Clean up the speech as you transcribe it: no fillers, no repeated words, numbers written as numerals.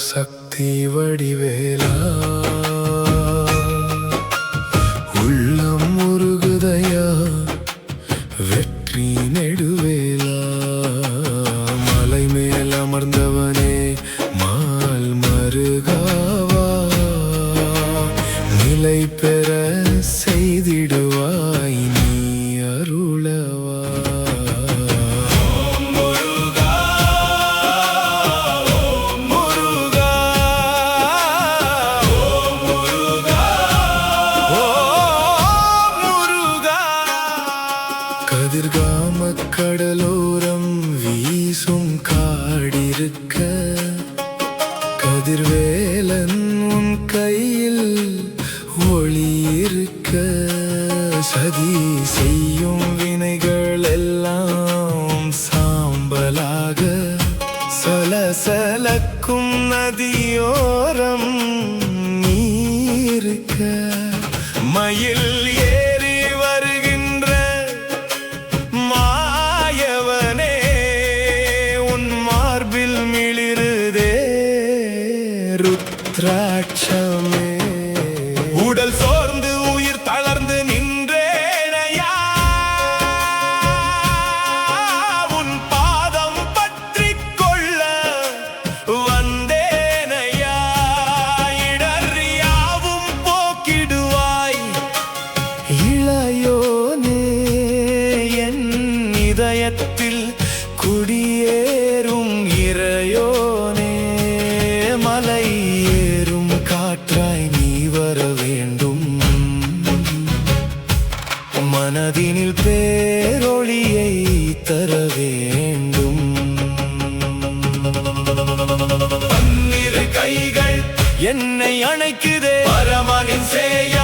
சக்தி வடிவேலா உள்ளம் முருகுதையா வெற்றி நெடுவேலா மலை மேல் அமர்ந்தவனே மால் மருகாவா நிலை பெற செய்திடுவாய் நீ அருளவா. கதிர்காம கடலோரம் வீசும் காடிருக்க கதிர்வேலன் உன் கையில் ஒளி இருக்க சதி செய்யும் வினைகள் எல்லாம் சாம்பலாக சலசலக்கும் நதியோரம் நீருக்க மயில் ஏறி வருகின்ற மாயவனே உன் மார்பில் மிளிருதே ருத்ராட்சமே. உடல் சோர்ந்து உயிர் தளர்ந்து நின்றேனையா உன் பாதம் பற்றிக் கொள்ள வந்தேனையா இடறியாவும் போக்கிடுவாய் இளையோனே என் இதயத்தில் குடியேறும் இறையோனே மலை ஏறும் காற்றாய் நீ வர வேண்டும் மனதினில் பேரொளியை தர வேண்டும். பன்னிரு கைகள் என்னை அணைக்குதே பரமனின் சேய